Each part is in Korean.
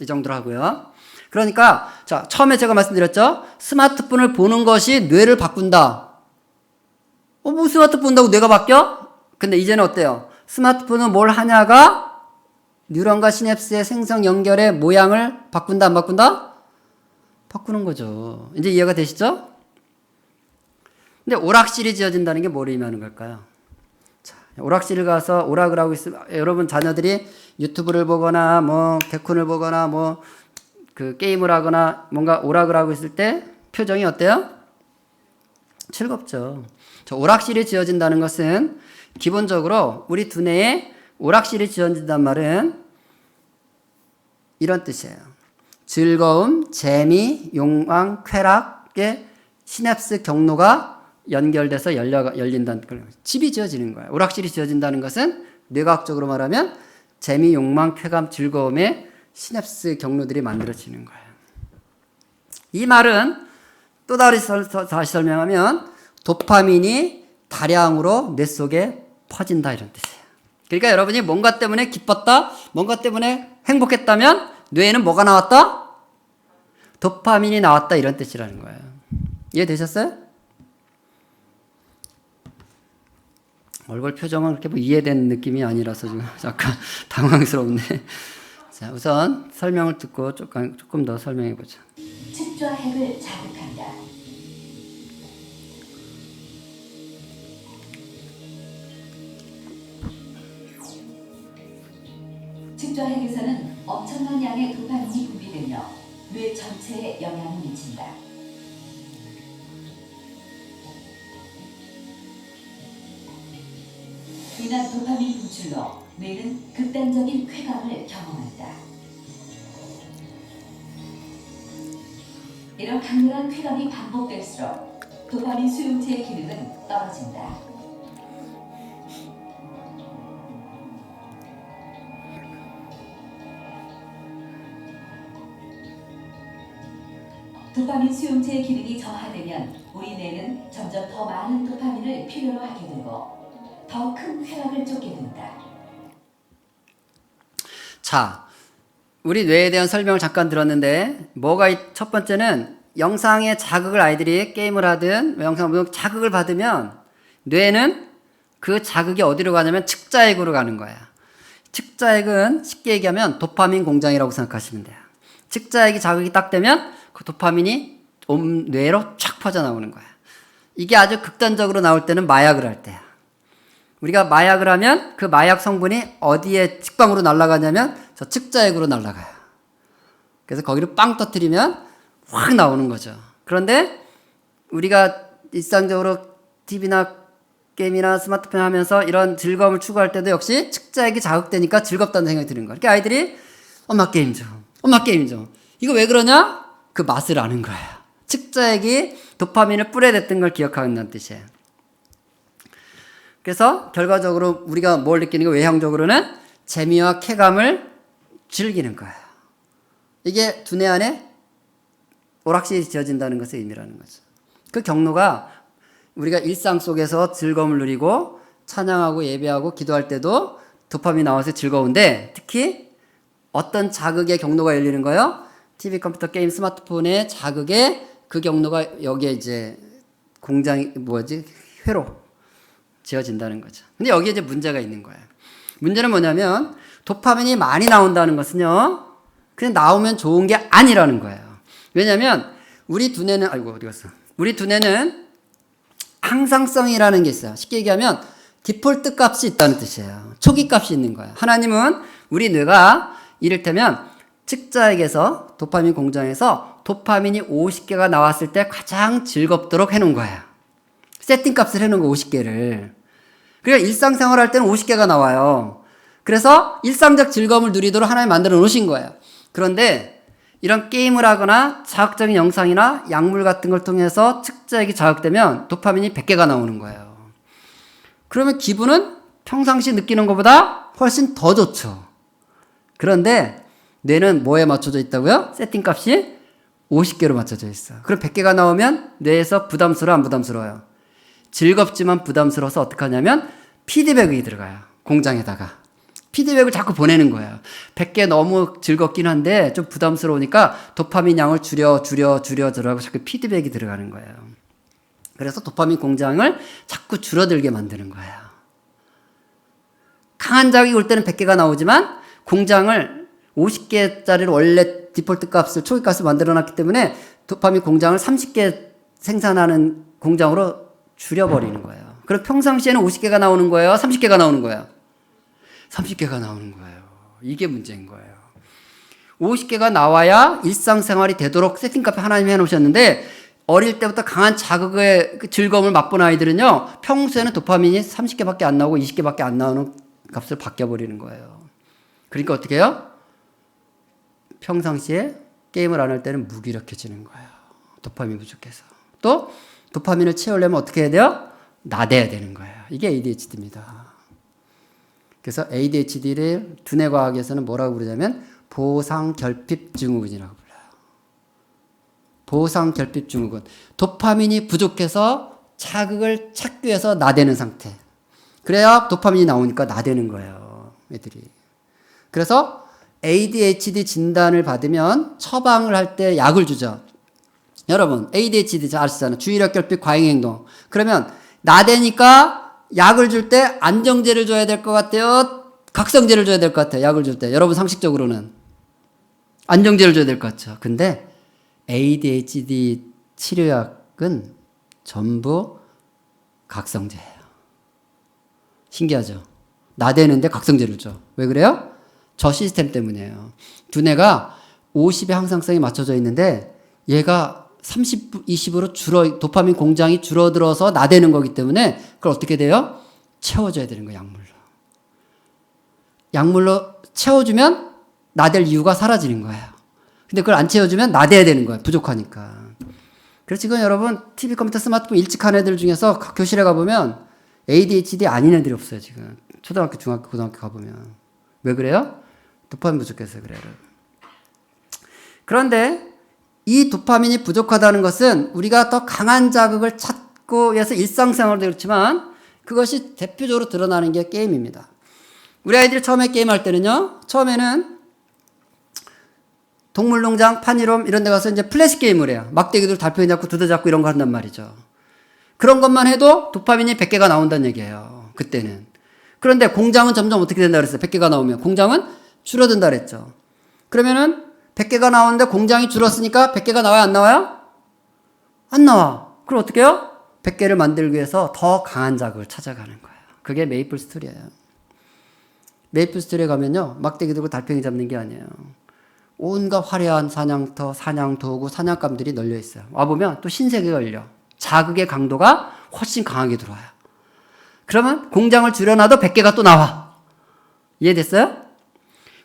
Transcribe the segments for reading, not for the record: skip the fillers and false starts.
이 정도로 하고요. 그러니까 자, 처음에 제가 말씀드렸죠. 스마트폰을 보는 것이 뇌를 바꾼다. 뭐 스마트폰 본다고 뇌가 바뀌어? 근데 이제는 어때요? 스마트폰은 뭘 하냐가 뉴런과 시냅스의 생성 연결의 모양을 바꾼다, 안 바꾼다? 바꾸는 거죠. 이제 이해가 되시죠? 근데 오락실이 지어진다는 게 뭘 의미하는 걸까요? 자, 오락실 가서 오락을 하고 있으면 여러분 자녀들이 유튜브를 보거나 뭐 개콘을 보거나 뭐 그 게임을 하거나 뭔가 오락을 하고 있을 때 표정이 어때요? 즐겁죠. 저 오락실이 지어진다는 것은 기본적으로 우리 두뇌에 오락실이 지어진단 말은 이런 뜻이에요. 즐거움, 재미, 욕망, 쾌락의 시냅스 경로가 연결돼서 열린다는 거예요. 집이 지어지는 거예요. 오락실이 지어진다는 것은 뇌과학적으로 말하면 재미, 욕망, 쾌감, 즐거움의 시냅스 경로들이 만들어지는 거예요. 이 말은 또 다시 설명하면 도파민이 다량으로 뇌 속에 퍼진다 이런 뜻이에요. 그러니까 여러분이 뭔가 때문에 기뻤다, 뭔가 때문에 행복했다면 뇌에는 뭐가 나왔다? 도파민이 나왔다 이런 뜻이라는 거예요. 이해되셨어요? 얼굴 표정은 그렇게 뭐 이해된 느낌이 아니라서 지금 약간 당황스럽네. 자, 우선 설명을 듣고 조금 더 설명해 보자. 측좌핵을 자극한다. 측좌핵에서는 엄청난 양의 도파민이 분비되며 뇌 전체에 영향을 미친다. 이날 도파민 분출로 뇌는 극단적인 쾌감을 경험한다. 이런 강렬한 쾌감이 반복될수록 도파민 수용체의 기능은 떨어진다. 도파민 수용체의 기능이 저하되면 우리 뇌는 점점 더 많은 도파민을 필요로 하게 되고 더 큰 쾌락을 쫓게 된다. 자, 우리 뇌에 대한 설명을 잠깐 들었는데 첫 번째는 영상의 자극을 아이들이 게임을 하든 영상을 보면 자극을 받으면 뇌는 그 자극이 어디로 가냐면 측자핵으로 가는 거야. 측자핵은 쉽게 얘기하면 도파민 공장이라고 생각하시면 돼요. 측자핵이 자극이 딱 되면 그 도파민이 온 뇌로 쫙 퍼져나오는 거야. 이게 아주 극단적으로 나올 때는 마약을 할 때야. 우리가 마약을 하면 그 마약 성분이 어디에 직방으로 날아가냐면 저 측자핵으로 날아가요. 그래서 거기를 빵 터뜨리면 확 나오는 거죠. 그런데 우리가 일상적으로 TV나 게임이나 스마트폰 하면서 이런 즐거움을 추구할 때도 역시 측자핵이 자극되니까 즐겁다는 생각이 드는 거예요. 그러니까 아이들이 엄마 게임 좀, 엄마 게임 좀. 이거 왜 그러냐? 그 맛을 아는 거예요. 측자핵이 도파민을 뿌려댔던 걸 기억한다는 뜻이에요. 그래서 결과적으로 우리가 뭘 느끼는 거 외형적으로는 재미와 쾌감을 즐기는 거예요. 이게 두뇌 안에 오락실이 지어진다는 것의 의미라는 거죠. 그 경로가 우리가 일상 속에서 즐거움을 누리고 찬양하고 예배하고 기도할 때도 도파민이 나와서 즐거운데 특히 어떤 자극의 경로가 열리는 거예요? TV, 컴퓨터, 게임, 스마트폰의 자극의 그 경로가 여기에 이제 회로 지어진다는 거죠. 근데 여기에 이제 문제가 있는 거예요. 문제는 뭐냐면 도파민이 많이 나온다는 것은요, 그냥 나오면 좋은 게 아니라는 거예요. 왜냐면 우리 두뇌는 우리 두뇌는 항상성이라는 게 있어요. 쉽게 얘기하면 디폴트 값이 있다는 뜻이에요. 초기 값이 있는 거예요. 하나님은 우리 뇌가 이를테면 측자핵에서 도파민 공장에서 도파민이 50개가 나왔을 때 가장 즐겁도록 해놓은 거예요. 세팅 값을 해놓은 거 50개를. 그러니까 일상생활 할 때는 50개가 나와요. 그래서 일상적 즐거움을 누리도록 하나님 만들어 놓으신 거예요. 그런데 이런 게임을 하거나 자극적인 영상이나 약물 같은 걸 통해서 측자핵이 자극되면 도파민이 100개가 나오는 거예요. 그러면 기분은 평상시 느끼는 것보다 훨씬 더 좋죠. 그런데 뇌는 뭐에 맞춰져 있다고요? 세팅 값이 50개로 맞춰져 있어. 그럼 100개가 나오면 뇌에서 부담스러워, 안 부담스러워요? 즐겁지만 부담스러워서 어떻게 하냐면 피드백이 들어가요. 공장에다가. 피드백을 자꾸 보내는 거예요. 100개 너무 즐겁긴 한데 좀 부담스러우니까 도파민 양을 줄여 들어가고 자꾸 피드백이 들어가는 거예요. 그래서 도파민 공장을 자꾸 줄어들게 만드는 거예요. 강한 자극이 올 때는 100개가 나오지만 공장을 50개짜리를 원래 디폴트 값을 초기 값을 만들어 놨기 때문에 도파민 공장을 30개 생산하는 공장으로 줄여버리는 거예요. 그럼 평상시에는 50개가 나오는 거예요? 30개가 나오는 거예요? 30개가 나오는 거예요. 이게 문제인 거예요. 50개가 나와야 일상생활이 되도록 세팅값을 하나님 해놓으셨는데 어릴 때부터 강한 자극의 즐거움을 맛본 아이들은요, 평소에는 도파민이 30개밖에 안 나오고 20개밖에 안 나오는 값을 바뀌어버리는 거예요. 그러니까 어떻게 해요? 평상시에 게임을 안 할 때는 무기력해지는 거예요. 도파민 부족해서. 또 도파민을 채우려면 어떻게 해야 돼요? 나대야 되는 거예요. 이게 ADHD입니다. 그래서 ADHD를 두뇌 과학에서는 뭐라고 부르냐면 보상결핍 증후군이라고 불러요. 보상결핍 증후군. 도파민이 부족해서 자극을 찾기 위해서 나대는 상태. 그래야 도파민이 나오니까 나대는 거예요, 애들이. 그래서 ADHD 진단을 받으면 처방을 할 때 약을 주죠. 여러분, ADHD 잘 아시잖아요. 주의력 결핍 과잉행동. 그러면 나대니까 약을 줄 때 안정제를 줘야 될 것 같아요? 각성제를 줘야 될 것 같아요? 약을 줄 때. 여러분 상식적으로는 안정제를 줘야 될 것 같죠. 근데 ADHD 치료약은 전부 각성제예요. 신기하죠? 나대는데 각성제를 줘. 왜 그래요? 저 시스템 때문이에요. 두뇌가 50의 항상성이 맞춰져 있는데 얘가 30, 20으로 도파민 공장이 줄어들어서 나대는 거기 때문에 그걸 어떻게 돼요? 채워줘야 되는 거예요, 약물로. 약물로 채워주면 나댈 이유가 사라지는 거예요. 근데 그걸 안 채워주면 나대야 되는 거예요, 부족하니까. 그래서 지금 여러분 TV, 컴퓨터, 스마트폰 일찍한 애들 중에서 교실에 가보면 ADHD 아닌 애들이 없어요, 지금. 초등학교, 중학교, 고등학교 가보면. 왜 그래요? 도파민 부족해서 그래요. 그런데 이 도파민이 부족하다는 것은 우리가 더 강한 자극을 찾고 위해서 일상생활도 그렇지만 그것이 대표적으로 드러나는 게 게임입니다. 우리 아이들이 처음에 게임할 때는요, 처음에는 동물농장, 파니롬 이런 데 가서 이제 플래시 게임을 해요. 막대기들 달팽이 잡고 두더 잡고 이런 거 한단 말이죠. 그런 것만 해도 도파민이 100개가 나온다는 얘기예요. 그때는. 그런데 공장은 점점 어떻게 된다 그랬어요? 100개가 나오면. 공장은 줄어든다 그랬죠. 그러면은 100개가 나오는데 공장이 줄었으니까 100개가 나와요? 안 나와요? 안 나와. 그럼 어떻게 해요? 100개를 만들기 위해서 더 강한 자극을 찾아가는 거예요. 그게 메이플 스토리예요. 메이플 스토리에 가면요, 막대기 들고 달팽이 잡는 게 아니에요. 온갖 화려한 사냥터, 사냥 도구, 사냥감들이 널려 있어요. 와보면 또 신세계가 열려. 자극의 강도가 훨씬 강하게 들어와요. 그러면 공장을 줄여놔도 100개가 또 나와. 이해됐어요?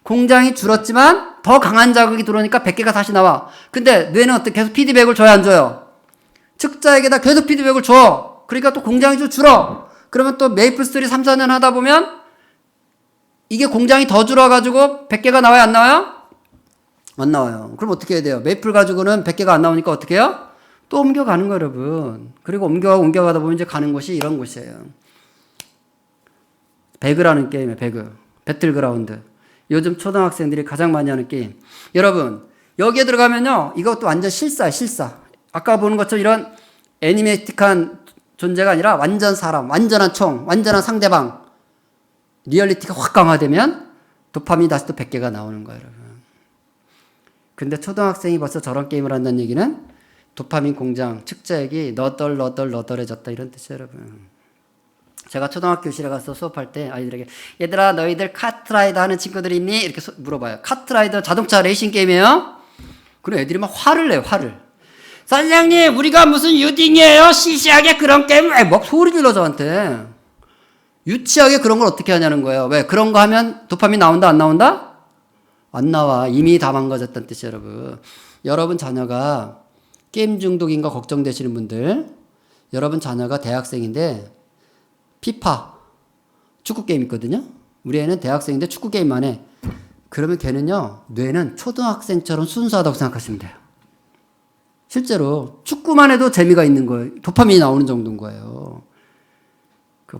공장이 줄었지만 더 강한 자극이 들어오니까 100개가 다시 나와. 근데 뇌는 어떻게 계속 피드백을 줘야 안 줘요? 측자에게다 계속 피드백을 줘. 그러니까 또 공장이 좀 줄어. 그러면 또 메이플 스토리 3, 4년 하다 보면 이게 공장이 더 줄어가지고 100개가 나와요? 안 나와요? 안 나와요. 그럼 어떻게 해야 돼요? 메이플 가지고는 100개가 안 나오니까 어떻게 해요? 또 옮겨가는 거예요, 여러분. 그리고 옮겨가다 보면 이제 가는 곳이 이런 곳이에요. 배그라는 게임이에요, 배그. 배틀그라운드. 요즘 초등학생들이 가장 많이 하는 게임. 여러분, 여기에 들어가면요, 이것도 완전 실사예요, 실사. 아까 보는 것처럼 이런 애니메이틱한 존재가 아니라 완전 사람, 완전한 총, 완전한 상대방. 리얼리티가 확 강화되면 도파민이 다시 또 100개가 나오는 거예요, 여러분. 근데 초등학생이 벌써 저런 게임을 한다는 얘기는 도파민 공장, 측자액이 너덜너덜해졌다 이런 뜻이에요, 여러분. 제가 초등학교 교실에 가서 수업할 때 아이들에게 얘들아 너희들 카트라이더 하는 친구들 있니? 이렇게 물어봐요. 카트라이더 자동차 레이싱 게임이에요? 그럼 애들이 막 화를 내요, 화를. 선생님 우리가 무슨 유딩이에요? 시시하게 그런 게임 막 소리 질러 저한테. 유치하게 그런 걸 어떻게 하냐는 거예요. 왜? 그런 거 하면 도파민 나온다 안 나온다? 안 나와. 이미 다 망가졌다는 뜻이에요, 여러분. 여러분 자녀가 게임 중독인가 걱정되시는 분들, 여러분 자녀가 대학생인데 피파 축구 게임 있거든요. 우리 애는 대학생인데 축구 게임만 해. 그러면 걔는요, 뇌는 초등학생처럼 순수하다고 생각하시면 돼요. 실제로 축구만 해도 재미가 있는 거예요. 도파민이 나오는 정도인 거예요.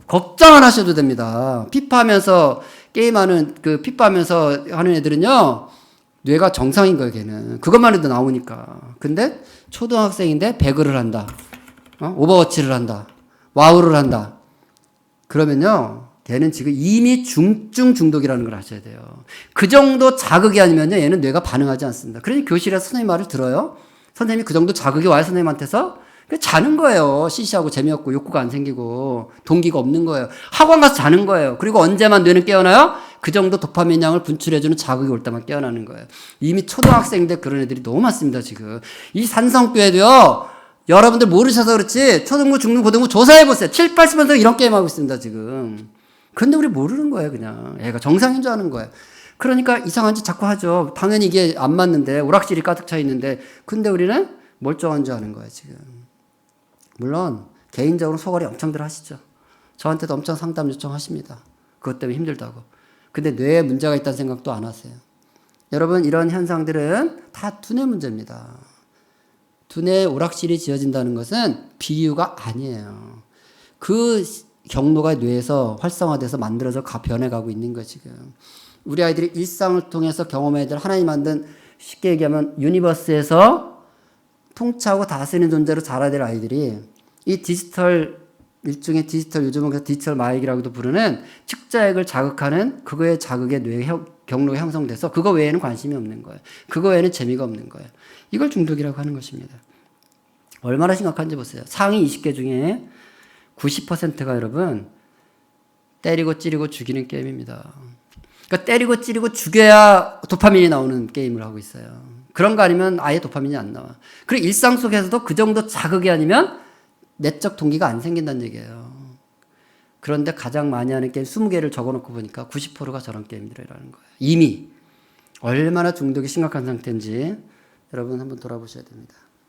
걱정 안 하셔도 됩니다. 피파 하면서 게임하는 그 핏바면서 하는 애들은요, 뇌가 정상인 거예요, 걔는. 그것만 해도 나오니까. 근데 초등학생인데 배그를 한다. 오버워치를 한다. 와우를 한다. 그러면요, 걔는 지금 이미 중증 중독이라는 걸 아셔야 돼요. 그 정도 자극이 아니면요, 얘는 뇌가 반응하지 않습니다. 그러니 교실에서 선생님 말을 들어요. 선생님이 그 정도 자극이 와요, 선생님한테서. 자는 거예요. 시시하고 재미없고 욕구가 안 생기고 동기가 없는 거예요. 학원 가서 자는 거예요. 그리고 언제만 뇌는 깨어나요? 그 정도 도파민 양을 분출해주는 자극이 올 때만 깨어나는 거예요. 이미 초등학생인데 그런 애들이 너무 많습니다, 지금. 이 산성교회도요, 여러분들 모르셔서 그렇지, 초등부, 중등부, 고등부 조사해보세요. 7, 80% 이런 게임하고 있습니다, 지금. 근데 우리 모르는 거예요, 그냥. 애가 정상인 줄 아는 거예요. 그러니까 이상한 짓 자꾸 하죠. 당연히 이게 안 맞는데, 오락실이 가득 차 있는데, 근데 우리는 멀쩡한 줄 아는 거예요, 지금. 물론 개인적으로 소갈이 엄청들 하시죠. 저한테도 엄청 상담 요청하십니다. 그것 때문에 힘들다고. 근데 뇌에 문제가 있다는 생각도 안 하세요. 여러분, 이런 현상들은 다 두뇌 문제입니다. 두뇌에 오락실이 지어진다는 것은 비유가 아니에요. 그 경로가 뇌에서 활성화돼서 만들어져 변해가고 있는 거예요, 지금. 우리 아이들이 일상을 통해서 경험해야 될 하나님 만든, 쉽게 얘기하면 유니버스에서 통치하고 다스리는 존재로 자라야 될 아이들이 이 디지털, 일종의 디지털, 요즘은 디지털 마약이라고도 부르는 측자액을 자극하는 그거의 자극에 뇌 경로가 형성돼서 그거 외에는 관심이 없는 거예요. 그거 외에는 재미가 없는 거예요. 이걸 중독이라고 하는 것입니다. 얼마나 심각한지 보세요. 상위 20개 중에 90%가 여러분 때리고 찌르고 죽이는 게임입니다. 그러니까 때리고 찌르고 죽여야 도파민이 나오는 게임을 하고 있어요. 그런 거 아니면 아예 도파민이 안 나와. 그리고 일상 속에서도 그 정도 자극이 아니면 내적 동기가 안 생긴다는 얘기예요. 그런데 가장 많이 하는 게임 20개를 적어놓고 보니까 90%가 저런 게임들이라는 거예요. 이미 얼마나 중독이 심각한 상태인지 여러분 한번 돌아보셔야 됩니다.